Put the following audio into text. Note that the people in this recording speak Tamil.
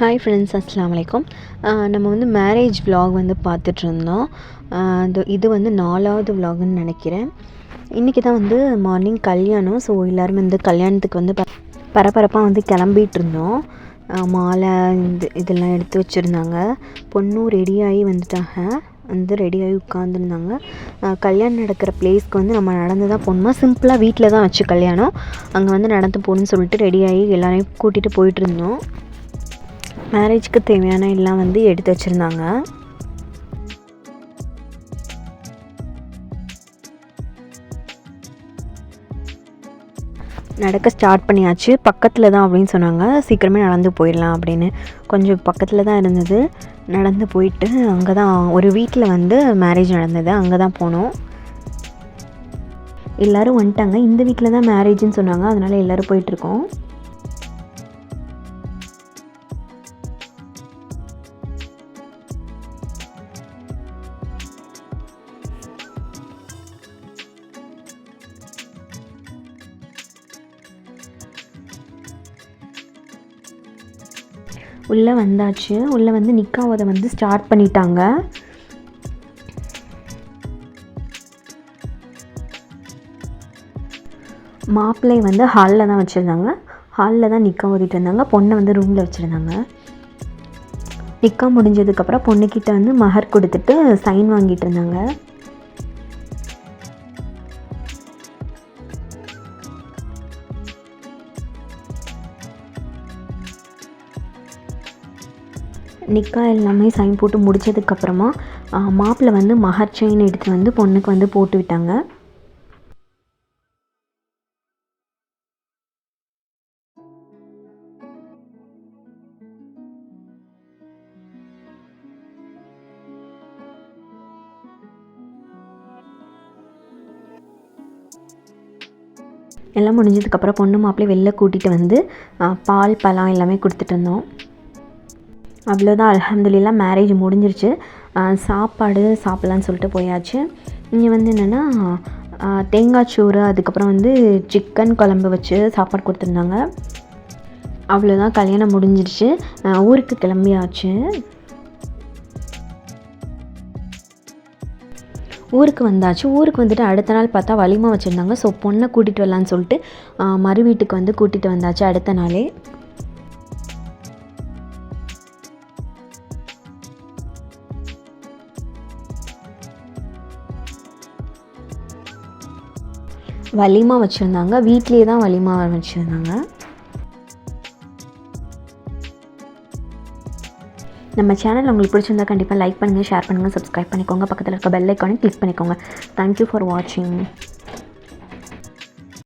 ஹாய் ஃப்ரெண்ட்ஸ், அஸ்ஸலாமு அலைக்கும். நம்ம வந்து மேரேஜ் விலாக் வந்து பார்த்துட்ருந்தோம். இது வந்து 4வது விலாகுன்னு நினைக்கிறேன். இன்றைக்கி தான் வந்து மார்னிங் கல்யாணம். ஸோ எல்லோரும் வந்து கல்யாணத்துக்கு வந்து பரபரப்பாக வந்து கிளம்பிகிட்ருந்தோம். மாலை இதெல்லாம் எடுத்து வச்சுருந்தாங்க. பொண்ணும் ரெடியாகி வந்துட்டாங்க. வந்து ரெடியாகி உட்காந்துருந்தாங்க. கல்யாணம் நடக்கிற பிளேஸ்க்கு வந்து நம்ம நடந்து தான் போகணுமா, சிம்பிளாக வீட்டில் தான் வச்சு கல்யாணம், அங்கே வந்து நடந்து போகணுன்னு சொல்லிட்டு ரெடியாகி எல்லாரையும் கூட்டிகிட்டு போயிட்டுருந்தோம். மேரேஜ்க்கு தேவையான எல்லாம் வந்து எடுத்து வச்சுருந்தாங்க. நடக்க ஸ்டார்ட் பண்ணியாச்சு. பக்கத்தில் தான் அப்படின்னு சொன்னாங்க. சீக்கிரமே நடந்து போயிடலாம் அப்படின்னு. கொஞ்சம் பக்கத்தில் தான் இருந்தது. நடந்து போயிட்டு அங்கே தான் ஒரு வீட்டில் வந்து மேரேஜ் நடந்தது. அங்கே தான் போனோம். எல்லோரும் வந்துட்டாங்க. இந்த வீட்டில் தான் மேரேஜ்னு சொன்னாங்க. அதனால் எல்லோரும் போயிட்டுருக்கோம். உள்ளே வந்தாச்சு. உள்ளே வந்து நிக்காவதை வந்து ஸ்டார்ட் பண்ணிட்டாங்க. மாப்பிள்ளை வந்து ஹாலில் தான் வச்சுருந்தாங்க. ஹாலில் தான் நிக்கா ஓதிட்டு இருந்தாங்க. பொண்ணை வந்து ரூமில் வச்சுருந்தாங்க. நிக்கா முடிஞ்சதுக்கப்புறம் பொண்ணுக்கிட்ட வந்து மஹர் கொடுத்துட்டு சைன் வாங்கிட்டு இருந்தாங்க. நிக்கா எல்லாமே சைன் போட்டு முடித்ததுக்கப்புறமா மாப்பிள்ளை வந்து மஹர் செயின் எடுத்து வந்து பொண்ணுக்கு வந்து போட்டு விட்டாங்க. எல்லாம் முடிஞ்சதுக்கப்புறம் பொண்ணு மாப்பிள்ளை வெளில கூட்டிகிட்டு வந்து பால் பழம் எல்லாமே கொடுத்துட்டு இருந்தோம். அவ்வளோதான், அல்ஹம்துலில்லாஹ் மேரேஜ் முடிஞ்சிருச்சு. சாப்பாடு சாப்பிட்லான்னு சொல்லிட்டு போயாச்சு. இங்கே வந்து என்னென்னா தேங்காய் சோறு, அதுக்கப்புறம் வந்து சிக்கன் குழம்பு வச்சு சாப்பாடு கொடுத்துருந்தாங்க. அவ்வளோதான், கல்யாணம் முடிஞ்சிருச்சு. ஊருக்கு கிளம்பியாச்சு. ஊருக்கு வந்தாச்சு. ஊருக்கு வந்துட்டு அடுத்த நாள் பார்த்தா வலிமா வச்சுருந்தாங்க. ஸோ பொண்ணை கூட்டிகிட்டு வரலான்னு சொல்லிட்டு மறு வீட்டுக்கு வந்து கூட்டிகிட்டு வந்தாச்சு அடுத்த நாளே. வலிமா வச்சுருந்தாங்க. வீட்லேயே தான் வலிமா வச்சுருந்தாங்க. நம்ம சேனல் உங்களுக்கு பிடிச்சிருந்தா கண்டிப்பாக லைக் பண்ணுங்கள், ஷேர் பண்ணுங்கள், சப்ஸ்கிரைப் பண்ணிக்கோங்க. பக்கத்தில் இருக்க பெல் ஐக்கானை கிளிக் பண்ணிக்கோங்க. தேங்க்யூ ஃபார் வாட்சிங்.